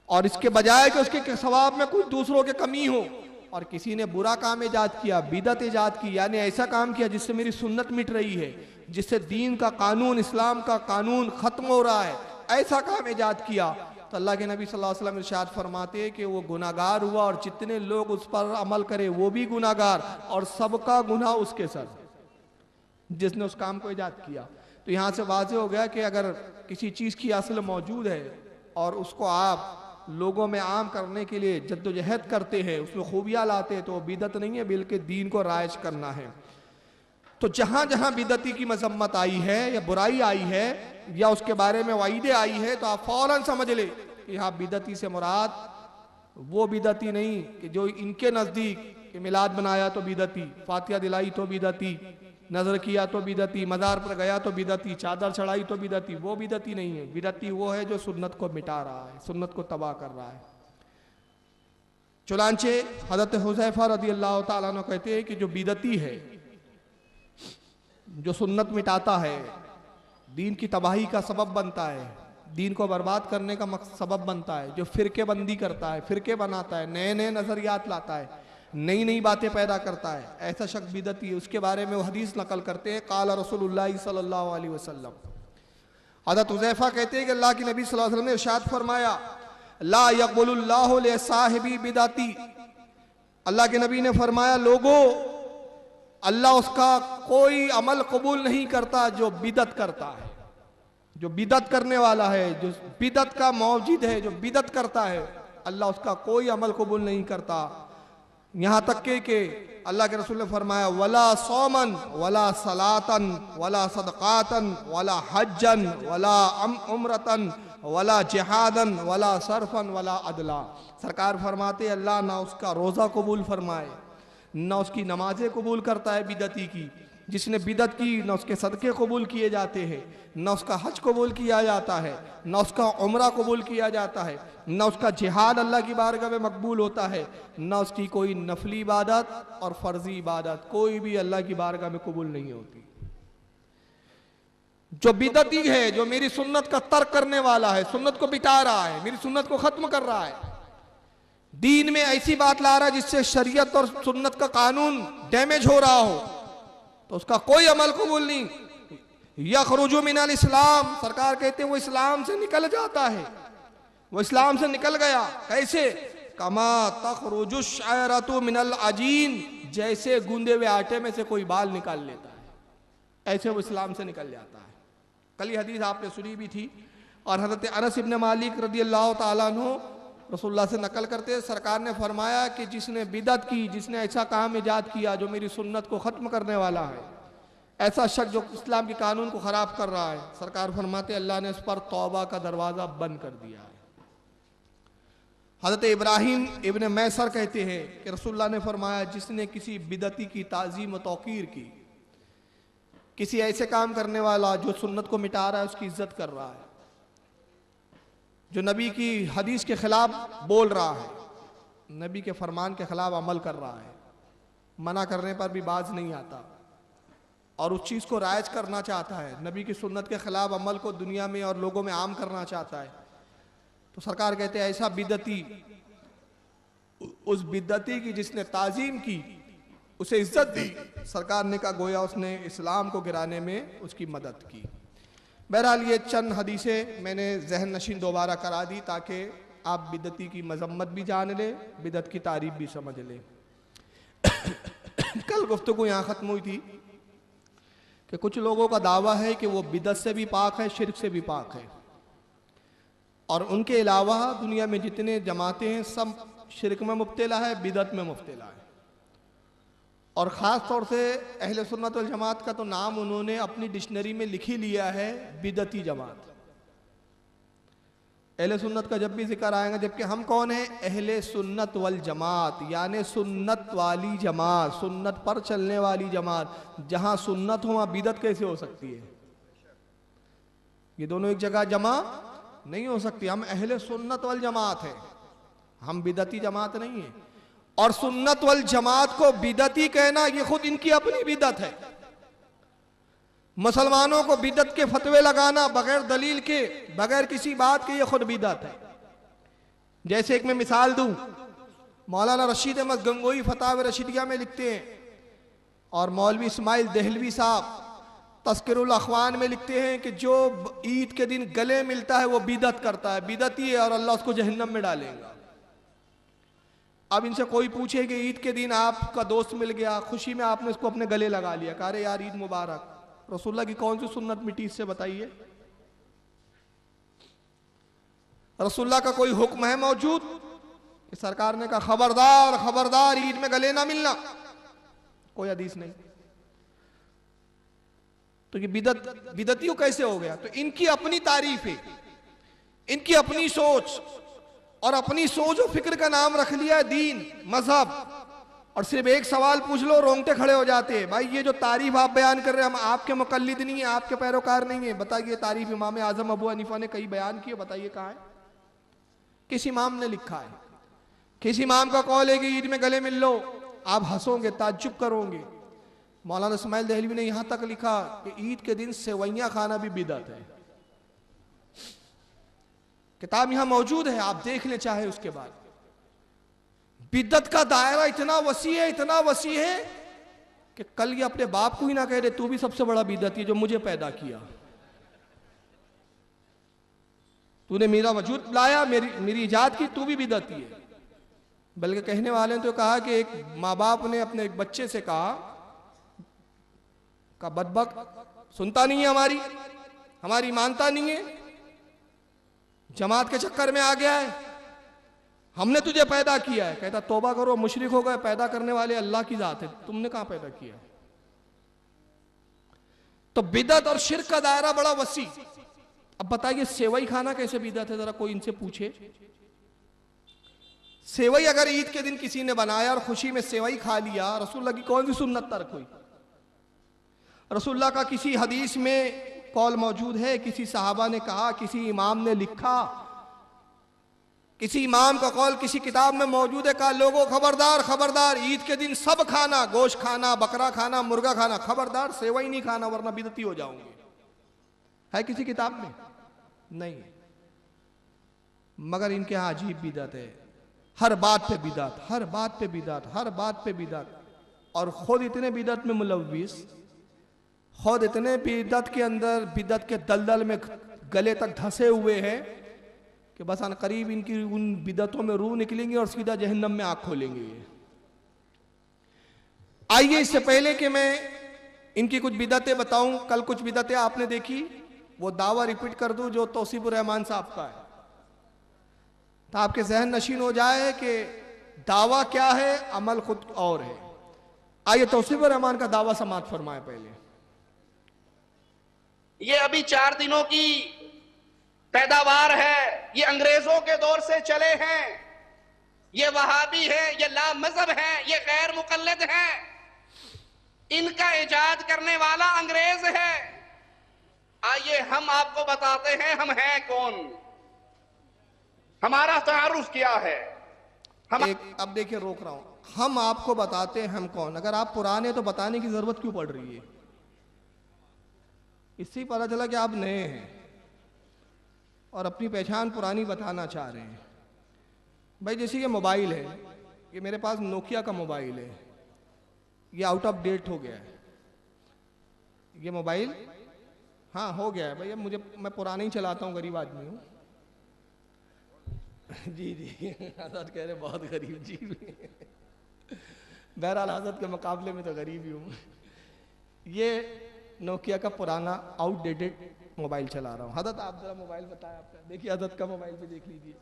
और इसके बजाय कि उसके सवाब में कुछ दूसरों के कमी हो, और किसी ने बुरा काम ईजाद किया, बिदत ईजाद की, यानी ऐसा काम किया जिससे मेरी सुन्नत मिट रही है, जिससे दीन का कानून, इस्लाम का कानून खत्म हो रहा है, ऐसा काम ईजाद किया, तो अल्लाह के नबी सल्लल्लाहु अलैहि वसल्लम इरशाद फरमाते हैं कि वो गुनाहगार हुआ, और जितने लोग उस पर अमल करे वो भी गुनाहगार, और सबका गुनाह उसके सर, जिसने उस काम को ईजाद किया। तो यहाँ से वाज़ेह हो गया कि अगर किसी चीज़ की असल मौजूद है और उसको आप लोगों में आम करने के लिए जद्दोजहद करते हैं, उसमें खूबियाँ लाते हैं, तो वो बिदत नहीं है बल्कि दीन को राइज करना है। तो जहां जहां बिदती की मजम्मत आई है या बुराई आई है या उसके बारे में वाइदे आई है, तो आप फौरन समझ ले कि यहाँ बिदती से मुराद वो बिदती नहीं कि जो इनके नज़दीक कि मिलाद बनाया तो बिदती, फातिहा दिलाई तो बिदती, नजर किया तो बिदती, मज़ार पर गया तो बिदती, चादर चढ़ाई तो बिदती, वो बिदती नहीं है। बिदती वो है जो सुन्नत को मिटा रहा है, सुन्नत को तबाह कर रहा है। चुनांचे हज़रत हुज़ैफा रज़ियल्लाहु ताला अन्हु कहते हैं कि जो बिदती है, जो सुन्नत मिटाता है, दीन की तबाही का सबब बनता है, दीन को बर्बाद करने का सबब बनता है, जो फिरके बंदी करता है, फिरके बनाता है, नए नए नजरियात लाता है, नई नई बातें पैदा करता है, ऐसा शख्स बिदती है। उसके बारे में वो हदीस नकल करते हैं, काला रसूलुल्लाह सल्लल्लाहु अलैहि वसल्लम, हज़रत हुज़ैफा कहते हैं कि अल्लाह के नबी सल्लल्लाहु अलैहि वसल्लम ने इरशाद फरमाया, ला यक़बुलुल्लाहु लिसाहिबी बिदती, अल्लाह के नबी ने फरमाया, लोगों, अल्लाह उसका कोई अमल कबूल नहीं करता जो बिदत करता है, जो बिदत करने वाला है, जो बिदत का मौजूद है, जो बिदत करता है, अल्लाह उसका कोई अमल कबूल नहीं करता। यहाँ तक के अल्लाह के रसूल ने फरमाया, वला सौमन वला सलातन वला सदकातन वला हज्जन वला उम्रतन वला जिहादन वला सरफन वला अदला। सरकार फरमाते अल्लाह ना उसका रोज़ा कबूल फरमाए, ना उसकी नमाजें कबूल करता है बिदती की, जिसने बिदत की ना उसके सदक़े कबूल किए जाते हैं, ना उसका हज कबूल किया जाता है, ना उसका उम्रा कबूल किया जाता है, ना उसका जिहाद अल्लाह की बारगाह में मकबूल होता है, ना उसकी कोई नफली इबादत और फ़र्जी इबादत कोई भी अल्लाह की बारगाह में कबूल नहीं होती। जो बिदती है, जो मेरी सुन्नत का तर्क करने वाला है, सुन्नत को मिटा रहा है, मेरी सुन्नत को ख़त्म कर रहा है, दीन में ऐसी बात ला रहा है जिससे शरीयत और सुन्नत का कानून डैमेज हो रहा हो, तो उसका कोई अमल कबूल नहीं। यखरुजु मिनल इस्लाम, सरकार कहते हैं वो इस्लाम से निकल जाता है। वो इस्लाम से निकल गया। कैसे? कमा तखरुजु शायरतु मिनल अजीन, जैसे गूंदे हुए आटे में से कोई बाल निकाल लेता है, ऐसे वो इस्लाम से निकल जाता है। कल ये हदीस आपने सुनी भी थी। और हज़रत अनस इब्न मालिक रदियल्लाहु ताला अन्हु रसूलुल्लाह से नकल करते हैं, सरकार ने फरमाया कि जिसने बिदअत की, जिसने ऐसा काम ईजाद किया जो मेरी सुन्नत को ख़त्म करने वाला है, ऐसा शख्स जो इस्लाम के कानून को ख़राब कर रहा है, सरकार फरमाते अल्लाह ने इस पर तौबा का दरवाज़ा बंद कर दिया है। हज़रत इब्राहिम इब्न मैसर कहते हैं कि रसूलुल्लाह ने फरमाया जिसने किसी बिदअती की ताज़ीम व तौक़ीर की, किसी ऐसे काम करने वाला जो सुन्नत को मिटा रहा है उसकी इज्जत कर रहा है, जो नबी की हदीस के खिलाफ बोल रहा है, नबी के फरमान के खिलाफ अमल कर रहा है, मना करने पर भी बाज नहीं आता और उस चीज़ को राइज करना चाहता है, नबी की सुन्नत के खिलाफ अमल को दुनिया में और लोगों में आम करना चाहता है, तो सरकार कहते हैं ऐसा बिदअती, उस बिदअती की जिसने ताजीम की, उसे इज्जत दी, सरकार ने कहा गोया उसने इस्लाम को गिराने में उसकी मदद की। बहरहाल ये चंद हदीसें मैंने जहन नशीन दोबारा करा दी ताकि आप बिदअती की मजम्मत भी जान ले, बिदअत की तारीफ भी समझ ले। कल गुफ्तगू यहाँ ख़त्म हुई थी कि कुछ लोगों का दावा है कि वो बिदअत से भी पाक है, शिर्क से भी पाक है, और उनके अलावा दुनिया में जितने जमातें हैं सब शिर्क में मुब्तला है, बिदअत में मुब्तला है। और ख़ास तौर से अहले सुन्नत वल जमात का तो नाम उन्होंने अपनी डिक्शनरी में लिख ही लिया है, बिदअती जमात। अहले सुन्नत का जब भी जिक्र आएगा, जबकि हम कौन है? अहले सुन्नत वल जमात, यानी सुन्नत वाली जमात, सुन्नत पर चलने वाली जमात। जहां सुन्नत हो वहां बिदअत कैसे हो सकती है? ये दोनों एक जगह जमा नहीं हो सकती। हम अहले सुन्नत वल जमात है, हम बिदअती जमात नहीं है। और सुन्नत वल जमात को बिदअती कहना ये खुद इनकी अपनी बिदअत है। मुसलमानों को बिदअत के फतवे लगाना बगैर दलील के, बगैर किसी बात के, ये खुद बिदअत है। जैसे एक मैं मिसाल दूं, मौलाना रशीद अहमद गंगोई फतावे रशीदिया में लिखते हैं, और मौलवी इस्माइल देहलवी साहब तस्किरुल अखवान में लिखते हैं कि जो ईद के दिन गले मिलता है वो बिदअत करता है, बिदअती है और अल्लाह उसको जहन्नम में डालेगा। अब इनसे कोई पूछे कि ईद के दिन आपका दोस्त मिल गया, खुशी में आपने उसको अपने गले लगा लिया, कहा रे यार ईद मुबारक, रसूलुल्लाह की कौन सी सुन्नत मिटी इससे बताइए? रसूलुल्लाह का कोई हुक्म है मौजूद कि सरकार ने कहा खबरदार खबरदार ईद में गले ना मिलना? कोई हदीस नहीं। तो ये बिदअतियों कैसे हो गया? तो इनकी अपनी तारीफ है, इनकी अपनी सोच, और अपनी सोच और फिक्र का नाम रख लिया है दीन, मजहब। और सिर्फ एक सवाल पूछ लो रोंगटे खड़े हो जाते हैं। भाई ये जो तारीफ आप बयान कर रहे हैं, हम आपके मुकल्लिद नहीं है, आपके पैरोकार नहीं है, बताइए तारीफ इमाम आजम अबू हनीफा ने कई बयान की है, बताइए कहाँ है? किस इमाम ने लिखा है? किस इमाम का कौल है कि ईद में गले मिल लो? आप हंसोगे, ताज्जुब करोगे। मौलाना इस्माइल देहलवी ने यहां तक लिखा कि ईद के दिन सेवैयां खाना भी बिदअत है। किताब यहां मौजूद है, आप देख ले चाहे। उसके बाद बिदअत का दायरा इतना वसी है, इतना वसी है कि कल ये अपने बाप को ही ना कह दे तू भी सबसे बड़ा बिदअती है जो मुझे पैदा किया, तूने मेरा वजूद लाया, मेरी इजाद की, तू भी बिदअती है। बल्कि कहने वाले ने तो कहा कि एक माँ बाप ने अपने एक बच्चे से कहा बदबक सुनता नहीं है, हमारी मानता नहीं है, जमात के चक्कर में आ गया है, हमने तुझे पैदा किया है। कहता तौबा करो, मुशरिक हो गए, पैदा करने वाले अल्लाह की जात है, तुमने कहां पैदा किया है? तो बिदअत और शिर्क का दायरा बड़ा वसी। अब बताइए सेवई खाना कैसे बिदअत है? जरा कोई इनसे पूछे। सेवई अगर ईद के दिन किसी ने बनाया और खुशी में सेवई खा लिया, रसूलुल्लाह की कौन सी सुन्नत तर्क हुई? रसूलुल्लाह का किसी हदीस में कौल मौजूद है, किसी सहाबा ने कहा, किसी इमाम ने लिखा, किसी इमाम का कौल किसी किताब में मौजूद है, कहा लोगों खबरदार खबरदार, ईद के दिन सब खाना, गोश्त खाना, बकरा खाना, मुर्गा खाना, खबरदार सेवई नहीं खाना वरना बिदअती हो जाओगे। है किसी किताब में? नहीं। मगर इनके यहाँ अजीब बिदअत है, हर बात पे बिदअत, हर बात पे बिदअत, हर बात पे बिदअत। और खुद इतने बिदअत में मुलव्विस, खुद इतने बिदअत के अंदर, बिदअत के दलदल में गले तक धंसे हुए हैं कि बस अनकरीब इनकी उन बिदतों में रूह निकलेंगे और सीधा जहन्नम में आंख खोलेंगे। आइए, इससे पहले कि मैं इनकी कुछ बिदतें बताऊं, कल कुछ बिदतें आपने देखी, वो दावा रिपीट कर दूं जो तौसीफुर रहमान साहब का है, तो आपके जहन नशीन हो जाए कि दावा क्या है, अमल खुद और है। आइए तौसीफुर रहमान का दावा समाअत फरमाए। पहले ये अभी 4 दिनों की पैदावार है, ये अंग्रेजों के दौर से चले हैं, ये वहाबी है, ये ला मजहब है, ये गैर मुकल्लद है, इनका इजाद करने वाला अंग्रेज है। आइए हम आपको बताते हैं हम हैं कौन, हमारा तारुफ क्या है। अब देखिए, रोक रहा हूं, हम आपको बताते हैं हम कौन। अगर आप पुराने तो बताने की जरूरत क्यों पड़ रही है? इससे पता चला कि आप नए हैं और अपनी पहचान पुरानी बताना चाह रहे हैं। भाई जैसे ये मोबाइल है, ये मेरे पास नोकिया का मोबाइल है, ये आउट ऑफ डेट हो गया है ये मोबाइल। हाँ हो गया है भैया, मैं पुराना ही चलाता हूँ, गरीब आदमी हूँ। जी जी हजरत कह रहे बहुत गरीब जी। बहरहाल हजरत के मुकाबले में तो गरीब ही हूँ। ये नोकिया का पुराना आउटडेटेड मोबाइल चला रहा हूँ। हजरत आप जरा मोबाइल बताएं आपका। देखिए हजरत का मोबाइल पे देख लीजिए,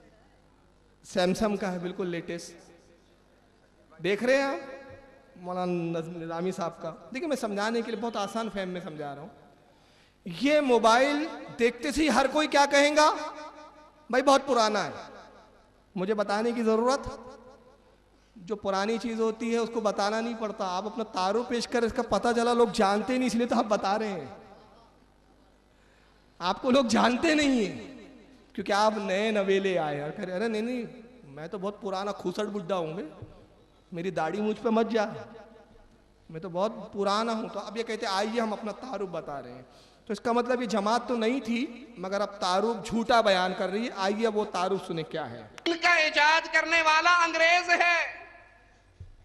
सैमसंग का है, बिल्कुल लेटेस्ट। देख रहे हैं आप मौलाना निज़ामी साहब का। देखिए मैं समझाने के लिए बहुत आसान फहम में समझा रहा हूँ। ये मोबाइल देखते से ही हर कोई क्या कहेगा, भाई बहुत पुराना है। मुझे बताने की जरूरत, जो पुरानी चीज होती है उसको बताना नहीं पड़ता। आप अपना तारुफ पेश कर, इसका पता चला लोग जानते नहीं, इसलिए तो आप बता रहे हैं। आपको लोग जानते नहीं है क्योंकि आप नए नवेले आए और कह रहे अरे नहीं नहीं मैं तो बहुत पुराना खूसट बुड्ढा हूँ, मेरी दाढ़ी मुझ पे मत जा, मैं तो बहुत पुराना हूं। तो अब ये कहते आइए हम अपना तारुफ बता रहे हैं। तो इसका मतलब ये जमात तो नहीं थी, मगर अब तारुफ झूठा बयान कर रही है। आइए अब वो तारुफ सुने क्या है। इनका इजाद करने वाला अंग्रेज है।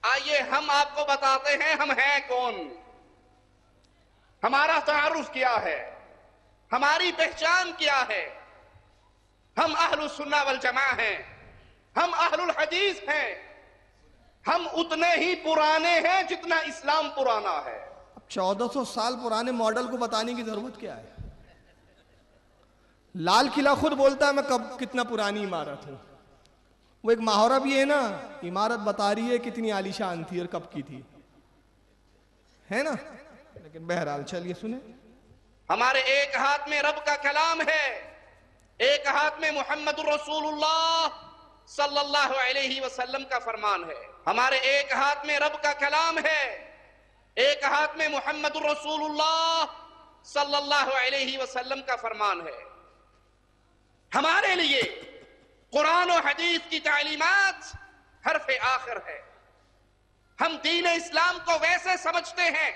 आइए हम आपको बताते हैं हम हैं कौन, हमारा तारुफ क्या है, हमारी पहचान क्या है। हम अहलुस सुन्ना वल जमा हैं, हम अहलुल हदीस हैं, हम उतने ही पुराने हैं जितना इस्लाम पुराना है। अब 1400 साल पुराने मॉडल को बताने की जरूरत क्या है? लाल किला खुद बोलता है मैं कब कितना पुरानी इमारत हूं। वो एक मुहावरा भी है ना, इमारत बता रही है कितनी आलीशान थी और कब की थी, है ना। लेकिन बहरहाल चलिए सुने। हमारे एक हाथ में रब का कलाम है, एक हाथ में मुहम्मदुर रसूलुल्लाह सल्लल्लाहु अलैहि वसल्लम का फरमान है। हमारे एक हाथ में रब का कलाम है, एक हाथ में मुहम्मदुर रसूलुल्लाह सल्लल्लाहु अलैहि वसल्लम का फरमान है। हमारे लिए कुरान और हदीस की तालीमात हरफ आखिर है। हम दीन इस्लाम को वैसे समझते हैं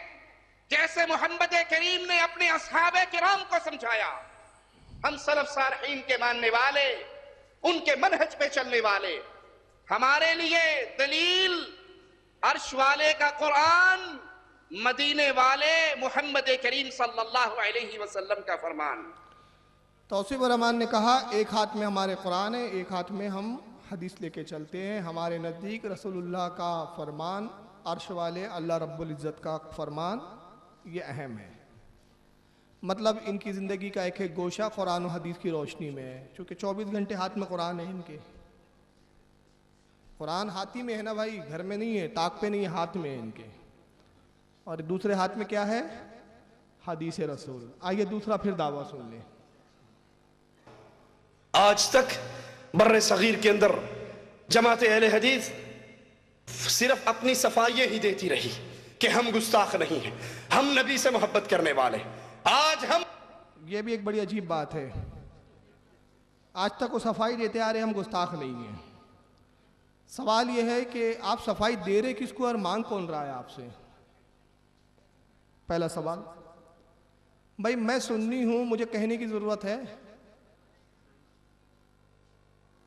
जैसे मोहम्मद करीम ने अपने असहाबे किराम को समझाया। हम सलफ सालहीन के मानने वाले, उनके मनहज पे चलने वाले, हमारे लिए दलील अर्श वाले का कुरान, मदीने वाले मोहम्मद करीम सल्लल्लाहु अलैहि वसल्लम का फरमान। तौसीफुर रहमान ने कहा एक हाथ में हमारे कुरान है, एक हाथ में हम हदीस लेके चलते हैं। हमारे नज़दीक रसूलुल्लाह का फरमान, अर्श वाले अल्लाह रब्बुल इज़्ज़त का फरमान, ये अहम है। मतलब इनकी ज़िंदगी का एक एक गोशा कुरान और हदीस की रोशनी में है। चूँकि 24 घंटे हाथ में कुरान है इनके। कुरान हाथी में है ना भाई, घर में नहीं है, ताक पे नहीं है, हाथ में है इनके। और दूसरे हाथ में क्या है? हदीस रसूल। आइए दूसरा फिर दावा सुन ले। आज तक बर्रे सगीर के अंदर जमात अहले हदीस सिर्फ अपनी सफाइयां ही देती रही कि हम गुस्ताख नहीं हैं, हम नबी से मोहब्बत करने वाले। आज हम, ये भी एक बड़ी अजीब बात है, आज तक वो सफाई देते आ रहे हम गुस्ताख नहीं हैं। सवाल ये है कि आप सफाई दे रहे किसको और मांग कौन रहा है आपसे? पहला सवाल। भाई मैं सुन्नी हूं, मुझे कहने की जरूरत है?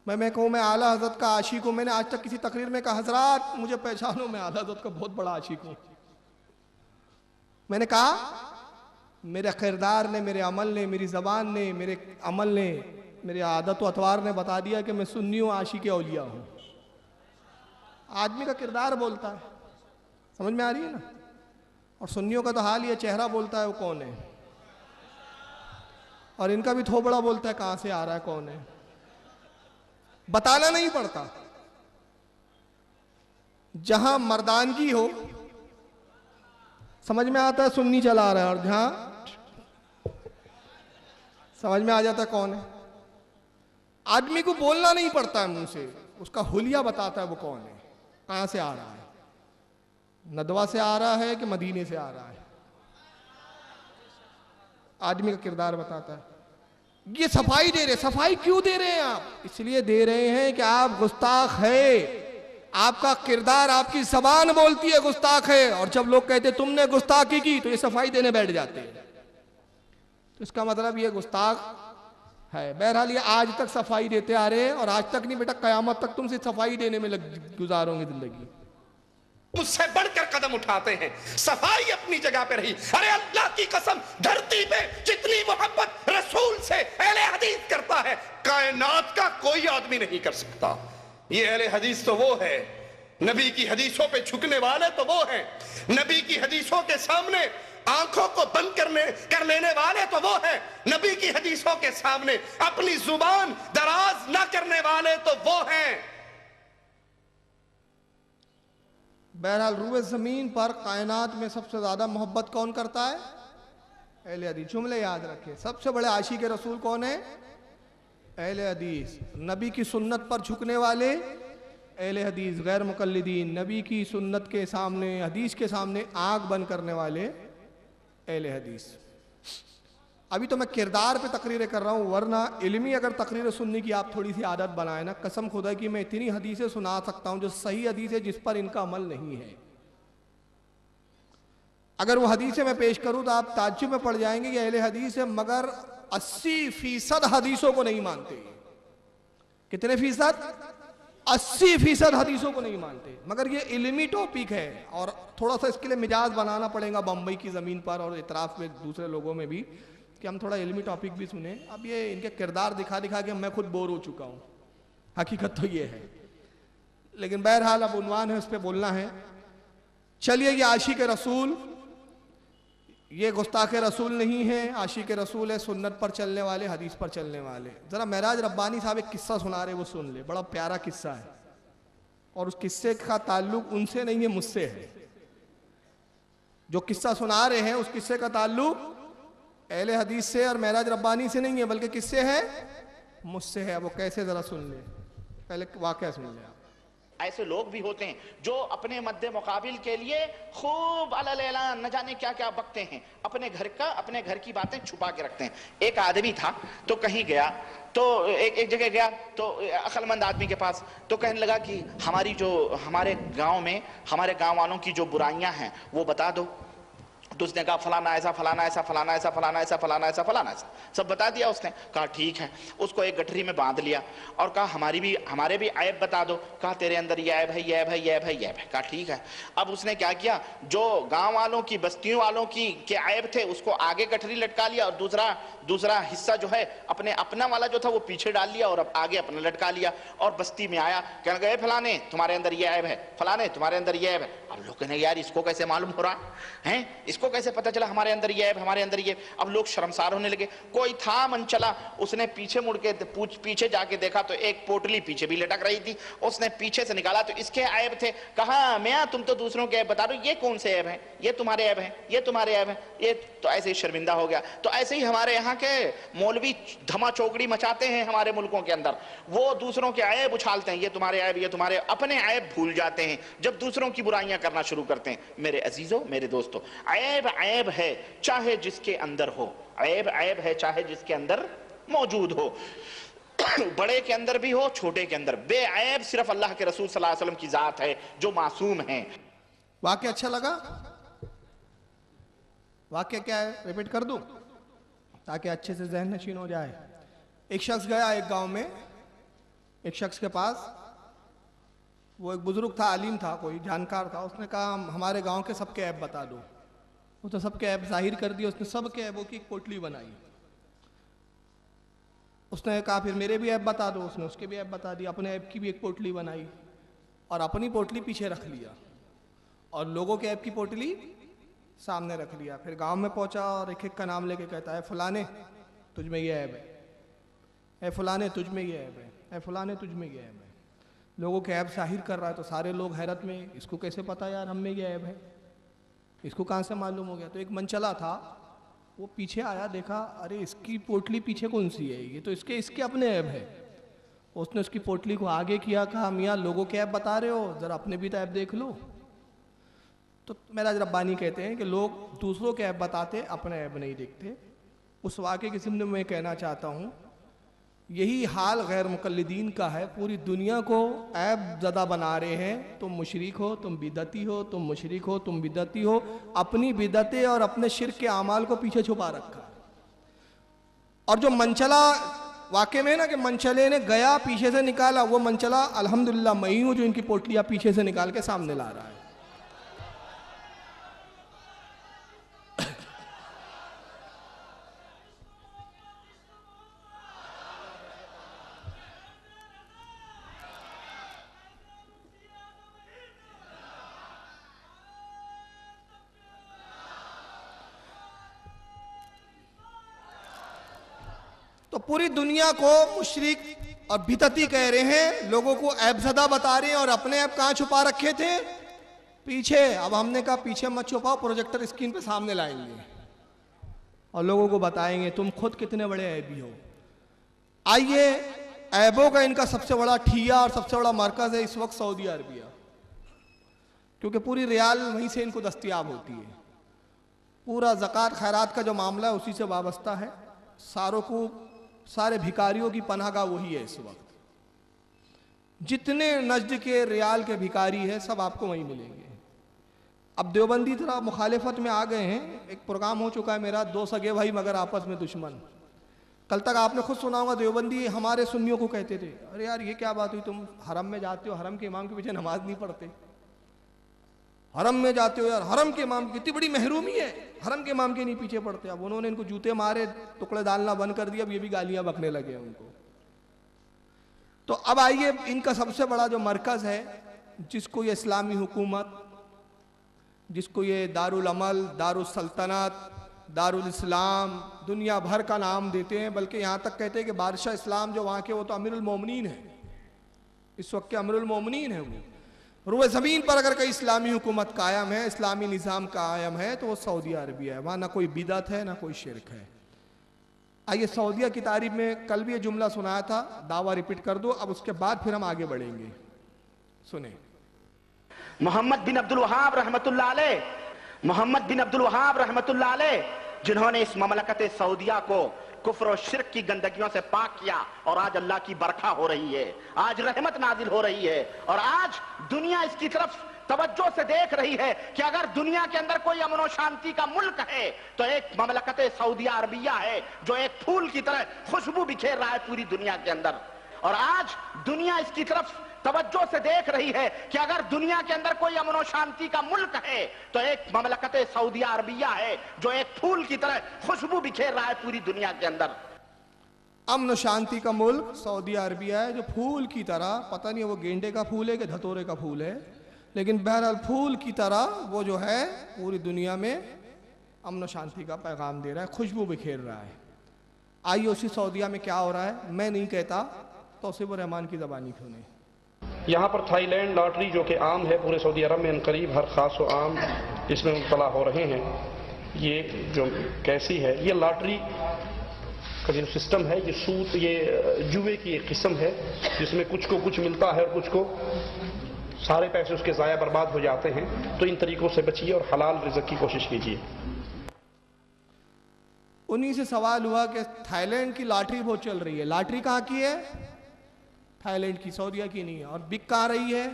मैं कहूँ मैं आला हजरत का आशिक हूं। मैंने आज तक किसी तकरीर में कहा हजरात मुझे पहचानो, मैं आला हजरत का बहुत बड़ा आशिक हूं? मैंने कहा मेरे किरदार ने, मेरे अमल ने, मेरी जबान ने, मेरे अमल ने मेरी आदत व अतवार ने बता दिया कि मैं सुन्नी हूँ, आशिक औलिया हूँ। आदमी का किरदार बोलता है, समझ में आ रही है ना। और सुन्नियों का तो हाल ये चेहरा बोलता है वो कौन है, और इनका भी थोबड़ा बोलता है कहां से आ रहा है कौन है, बताना नहीं पड़ता। जहां मर्दानगी हो समझ में आता है सुन्नी चला रहा है, और जहां समझ में आ जाता है कौन है। आदमी को बोलना नहीं पड़ता है मुंह से, उसका हुलिया बताता है वो कौन है, कहां से आ रहा है, नदवा से आ रहा है कि मदीने से आ रहा है। आदमी का किरदार बताता है। ये सफाई दे रहे, सफाई क्यों दे रहे हैं आप? इसलिए दे रहे हैं कि आप गुस्ताख है, आपका किरदार, आपकी जबान बोलती है गुस्ताख है, और जब लोग कहते तुमने गुस्ताखी की तो ये सफाई देने बैठ जाते हैं। तो इसका मतलब ये गुस्ताख है। बहरहाल ये आज तक सफाई देते आ रहे हैं, और आज तक नहीं बेटा, कयामत तक तुमसे सफाई देने में गुजारोगे जिंदगी। मुझसे बढ़कर कदम उठाते हैं, सफाई अपनी जगह पे रही। अरे अल्लाह की कसम, धरती पे जितनी मोहब्बत रसूल से अहले हदीस करता है, कायनात का कोई आदमी नहीं कर सकता। ये अहले हदीस तो वो है, नबी की हदीसों पे झुकने वाले तो वो हैं, नबी की हदीसों के सामने आंखों को बंद कर लेने वाले तो वो हैं, नबी की हदीसों के सामने अपनी जुबान दराज ना करने वाले तो वो हैं। बहरहाल रूए जमीन पर कायनात में सबसे ज्यादा मोहब्बत कौन करता है? अहले हदीस। जुमले याद रखें, सबसे बड़े आशिक रसूल कौन है? अहले हदीस। नबी की सुन्नत पर झुकने वाले अहले हदीस, गैर मुकल्लिदीन। नबी की सुन्नत के सामने, हदीस के सामने आंख बंद करने वाले अहले हदीस। अभी तो मैं किरदार पे तकरीरें कर रहा हूँ, वरना इल्मी अगर तकरीर सुनने की आप थोड़ी सी आदत बनाए ना, कसम खुदा की मैं इतनी हदीसें सुना सकता हूँ जो सही हदीस है जिस पर इनका अमल नहीं है। अगर वो हदीसें मैं पेश करूँ तो आप ताज्जुब में पड़ जाएंगे कि अहले हदीस है, मगर 80% हदीसों को नहीं मानते। कितने फीसद? 80% हदीसों को नहीं मानते। मगर ये इल्मी टॉपिक है, और थोड़ा सा इसके लिए मिजाज बनाना पड़ेगा बम्बई की ज़मीन पर और इतराफ में दूसरे लोगों में भी, कि हम थोड़ा इल्मी टॉपिक भी सुने। अब ये इनके किरदार दिखा दिखा के मैं खुद बोर हो चुका हूँ, हकीकत तो ये है। लेकिन बहरहाल अब उन्वान है, उस पर बोलना है। चलिए, ये आशिक रसूल, ये गुस्ताख रसूल नहीं है, आशिक रसूल है, सुन्नत पर चलने वाले, हदीस पर चलने वाले। ज़रा महराज रब्बानी साहब एक किस्सा सुना रहे, वो सुन ले, बड़ा प्यारा किस्सा है, और उस किस्से का ताल्लुक उनसे नहीं है, मुझसे है। जो किस्सा सुना रहे हैं उस किस्से का ताल्लुक अहले हदीस से और महराज रब्बानी से नहीं है, बल्कि किससे है? मुझसे है। वो कैसे, ज़रा सुन ले, पहले वाक़या सुन ले आप। ऐसे लोग भी होते हैं जो अपने मद्दे मुकाबिल के लिए खूब अलग न जाने क्या क्या बकते हैं, अपने घर की बातें छुपा के रखते हैं। एक आदमी था तो कहीं गया, तो एक जगह गया तो अक्लमंद आदमी के पास, तो कहने लगा कि हमारे गांव में हमारे गांव वालों की जो बुराइयां हैं वो बता दो। तो उसने कहा फलाना ऐसा, फलाना ऐसा, फलाना ऐसा, फलाना ऐसा, फलाना ऐसा, फलाना ऐसा, सब बता दिया उसने। कहा ठीक है। उसको एक गठरी में बांध लिया और कहा हमारे भी ऐब बता दो। कहा तेरे अंदर ये ऐब है, ये ऐब है, ये ऐब है, ये ऐब है। कहा ठीक है। अब उसने क्या किया, जो गांव वालों की, बस्तियों वालों की के ऐब थे उसको आगे गठरी लटका लिया, और दूसरा हिस्सा जो है अपना वाला जो था वो पीछे डाल लिया, और अब आगे अपना लटका लिया। और बस्ती में आया, कहने गए फलाने तुम्हारे अंदर ये ऐब है, फलाने तुम्हारे अंदर ये ऐब है। अब लोग कहने यार इसको कैसे मालूम हो रहा है, इसको कैसे पता चला हमारे अंदर ये है, हमारे अंदर ये। अब लोग शर्मसार होने लगे। कोई था मन चला, उसने पीछे मुड़ के पीछे जाके देखा तो एक पोटली पीछे भी लटक रही थी। उसने पीछे से निकाला तो इसके ऐब थे। कहा मियां तुम तो दूसरों के ऐब बता रहे हो, ये कौन से ऐब हैं? ये तुम्हारे ऐब हैं, ये तुम्हारे ऐब हैं। ये तो ऐसे ही शर्मिंदा हो गया। तो ऐसे ही हमारे यहाँ के मौलवी धमा चौकड़ी मचाते हैं हमारे मुल्कों के अंदर, वो दूसरों के ऐब उछालते हैं, ये तुम्हारे ऐब, ये तुम्हारे, अपने ऐब भूल जाते हैं जब दूसरों की बुराइयां करना शुरू करते हैं। मेरे अजीजों, मेरे दोस्तों, ऐब है चाहे जिसके अंदर हो, ऐब है चाहे जिसके अंदर मौजूद हो, बड़े के अंदर भी हो, छोटे के अंदर। बेऐब सिर्फ अल्लाह के रसूल सल्लल्लाहु अलैहि वसल्लम की जात है जो मासूम है। वाक्य अच्छा लगा? वाक्य क्या है, रिपीट कर दूं ताकि अच्छे से जहन नशीन हो जाए। एक शख्स गया एक गांव में, एक शख्स के पास, वो एक बुजुर्ग था, आलिम था, कोई जानकार था। उसने कहा हमारे गांव के सबके ऐब बता दो। वो तो सबके ऐब जाहिर कर दिए उसने, सबके ऐबों की एक पोटली बनाई। उसने कहा फिर मेरे भी ऐप बता दो, उसने उसके भी ऐप बता दी, अपने ऐप की भी एक पोटली बनाई और अपनी पोटली पीछे रख लिया और लोगों के ऐप की पोटली सामने रख लिया। फिर गांव में पहुंचा और एक एक का नाम लेके कहता है फलाने तुझ में ये ऐप है, फलाने तुझ में ये ऐप है, फलाने तुझ में ये ऐप है। लोगों के ऐप जाहिर कर रहा है तो सारे लोग हैरत में, इसको कैसे पता यार हम में ये ऐप है, इसको कहाँ से मालूम हो गया। तो एक मनचला था, वो पीछे आया, देखा अरे इसकी पोटली पीछे कौन सी है, ये तो इसके अपने ऐप है। उसने उसकी पोटली को आगे किया, कहा मियाँ लोगों के ऐप बता रहे हो, जरा अपने भी तो ऐप देख लो। तो मेरा रब्बानी कहते हैं कि लोग दूसरों के ऐप बताते, अपने ऐप नहीं देखते। उस वाक़े की ज़िम्न में कहना चाहता हूँ, यही हाल गैर मुक़ल्लिदीन का है। पूरी दुनिया को ऐब ज़दा बना रहे हैं, तुम मुशरिक हो, तुम बिदती हो, तुम मुशरिक हो, तुम बिदती हो। अपनी बिदतें और अपने शिर्क के आमाल को पीछे छुपा रखा। और जो मनचला वाक़े में है ना कि मनचले ने गया पीछे से निकाला, वो मनचला अल्हम्दुलिल्लाह मैं ही हूँ जो इनकी पोटलियाँ पीछे से निकाल के सामने ला रहा है। तो पूरी दुनिया को मुशरिक और बिदती कह रहे हैं, लोगों को ऐबज़दा बता रहे हैं और अपने ऐप कहाँ छुपा रखे थे, पीछे। अब हमने कहा पीछे मत छुपाओ, प्रोजेक्टर स्क्रीन पे सामने लाएंगे और लोगों को बताएंगे तुम खुद कितने बड़े ऐबी हो। आइए, ऐबों का इनका सबसे बड़ा ठिया और सबसे बड़ा मरकज़ है इस वक्त सऊदी अरबिया, क्योंकि पूरी रियाल वहीं से इनको दस्तयाब होती है। पूरा ज़कात खैरात का जो मामला है उसी से वाबस्ता है। सारे भिखारियों की पनाहगाह वही है इस वक्त। जितने नजद के रियाल के भिखारी है सब आपको वहीं मिलेंगे। अब देवबंदी थोड़ा मुखालिफत में आ गए हैं। एक प्रोग्राम हो चुका है मेरा, दो सगे भाई मगर आपस में दुश्मन। कल तक आपने खुद सुना होगा देवबंदी हमारे सुन्नियों को कहते थे, अरे यार ये क्या बात हुई, तुम हरम में जाते हो, हरम के इमाम के पीछे नमाज नहीं पढ़ते, हरम में जाते हो यार, हरम के इमाम की कितनी बड़ी महरूमी है, हरम के इमाम के नहीं पीछे पड़ते। अब उन्होंने इनको जूते मारे, टुकड़े डालना बंद कर दिया, अब ये भी गालियां बकने लगे उनको। तो अब आइए, इनका सबसे बड़ा जो मरकज है, जिसको ये इस्लामी हुकूमत, जिसको ये दारुल अमल, दारुल सल्तनत, दारुल इस्लाम, दुनिया भर का नाम देते हैं, बल्कि यहाँ तक कहते हैं कि बादशाह इस्लाम जो वहाँ के वो तो अमीरुल मोमिनीन है, इस वक्त के अमीरुल मोमिनीन है वो। रुए ज़मीन पर अगर कहीं इस्लामी हुकूमत कायम है, इस्लामी निज़ाम कायम है, तो वो सऊदी अरबिया है। वहाँ ना कोई बिदत है ना कोई शिरक है। आइए, सऊदिया की तारीफ में कल भी ये जुमला सुनाया था, दावा रिपीट कर दो, अब उसके बाद फिर हम आगे बढ़ेंगे। सुने। मोहम्मद बिन अब्दुल वहाब रहमतुल्लाह अलैह, मोहम्मद बिन अब्दुल वहाब रहमतुल्लाह अलैह, जिन्होंने इस ममलकत सऊदिया को कुफ्र और शिर्क की गंदगियों से पाक किया, और आज अल्लाह की बरखा हो रही है, आज रहमत नाजिल हो रही है, और आज दुनिया इसकी तरफ तवज्जो से देख रही है कि अगर दुनिया के अंदर कोई अमन और शांति का मुल्क है तो एक ममलकत सऊदिया अरबिया है, जो एक फूल की तरह खुशबू बिखेर रहा है पूरी दुनिया के अंदर। और आज दुनिया इसकी तरफ तवज्जो से देख रही है कि अगर दुनिया के अंदर कोई अमन और शांति का मुल्क है तो एक ममलकत सऊदिया अरबिया है, जो एक फूल की तरह खुशबू बिखेर रहा है पूरी दुनिया के अंदर। अमन शांति का मुल्क सऊदी अरबिया है, जो फूल की तरह, पता नहीं वो गेंडे का फूल है कि धतोरे का फूल है, लेकिन बहरहाल फूल की तरह वो जो है पूरी दुनिया में अमन शांति का पैगाम दे रहा है, खुशबू बिखेर रहा है। आइए, उसी सऊदिया में क्या हो रहा है, मैं नहीं कहता, तौसीफ रहमान की ज़बानी क्यों नहीं। यहाँ पर थाईलैंड लॉटरी जो कि आम है पूरे सऊदी अरब में, करीब हर खास व आम इसमें मुब्तला हो रहे हैं। ये जो कैसी है, ये लॉटरी का जो सिस्टम है, ये सूद, ये जुए की एक किस्म है जिसमें कुछ को कुछ मिलता है और कुछ को सारे पैसे उसके ज़ाया बर्बाद हो जाते हैं। तो इन तरीकों से बचिए और हलाल रिज़्क़ की कोशिश कीजिए। उन्हीं से सवाल हुआ कि थाईलैंड की लॉटरी बहुत चल रही है, लॉटरी कहाँ की है? थाईलैंड की, सऊदिया की नहीं है। और बिक कहाँ रही है?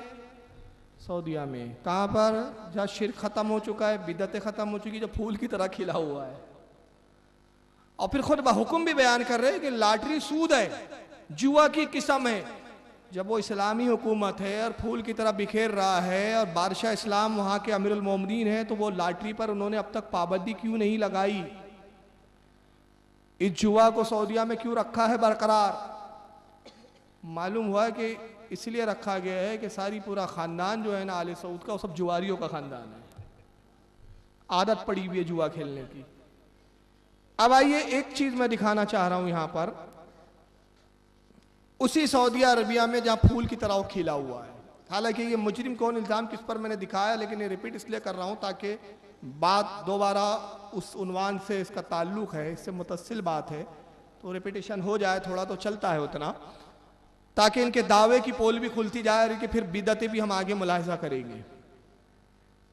सऊदिया में। कहाँ पर? जहाँ शिर्क खत्म हो चुका है, बिदतें खत्म हो चुकी, जो फूल की तरह खिला हुआ है। और फिर खुद हुक्म भी बयान कर रहे हैं कि लॉटरी सूद है, जुआ की किस्म है। जब वो इस्लामी हुकूमत है और फूल की तरह बिखेर रहा है और बादशाह इस्लाम वहाँ के अमीरुल मोमिनीन है, तो वो लॉटरी पर उन्होंने अब तक पाबंदी क्यों नहीं लगाई? इस जुआ को सऊदीया में क्यों रखा है बरकरार? मालूम हुआ कि इसलिए रखा गया है कि सारी पूरा खानदान जो है ना आले सऊद का, वो सब जुआरियों का खानदान है, आदत पड़ी हुई है जुआ खेलने की। अब आइए एक चीज मैं दिखाना चाह रहा हूं यहां पर, उसी सऊदीया अरबिया में जहां फूल की तरह वो खिला हुआ है। हालांकि ये मुजरिम कौन, इल्जाम किस पर मैंने दिखाया, लेकिन ये रिपीट इसलिए कर रहा हूं ताकि बात दोबारा उस उन्वान से इसका ताल्लुक है, इससे मुतस्सिल बात है, तो रिपीटेशन हो जाए, थोड़ा तो चलता है उतना, ताकि इनके दावे की पोल भी खुलती जाए और कि फिर बिदतें भी हम आगे मुलाहिजा करेंगे।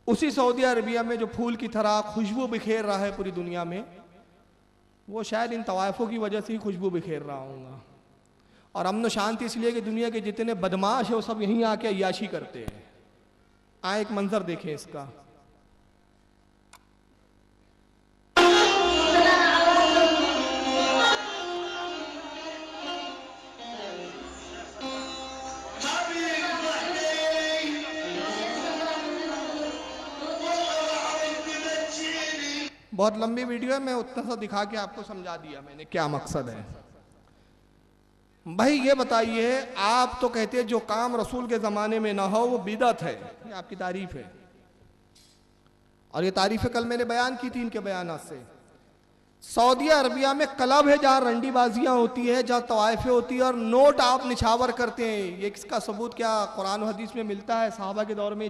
उसी सऊदी अरबिया में जो फूल की तरह खुशबू बिखेर रहा है पूरी दुनिया में, वो शायद इन तवायफों की वजह से ही खुशबू बिखेर रहा हूँगा। और अमन शांति इसलिए कि दुनिया के जितने बदमाश है वो सब यहीं आके अय्याशी करते हैं। आए एक मंजर देखें इसका। बहुत लंबी वीडियो है, मैं उतना सा दिखा के आपको समझा दिया मैंने क्या मकसद है। भाई ये बताइए, आप तो कहते हैं जो काम रसूल के ज़माने में ना हो वो बिदअत है, ये आपकी तारीफ है, और ये तारीफें कल मैंने बयान की थी इनके बयानात से। सऊदी अरबिया में क्लब है जहाँ रंडीबाजियाँ होती है, जहाँ तवाइफें होती है, और नोट आप निछावर करते हैं। ये किसका सबूत क्या कुरान और हदीस में मिलता है? सहाबा के दौर में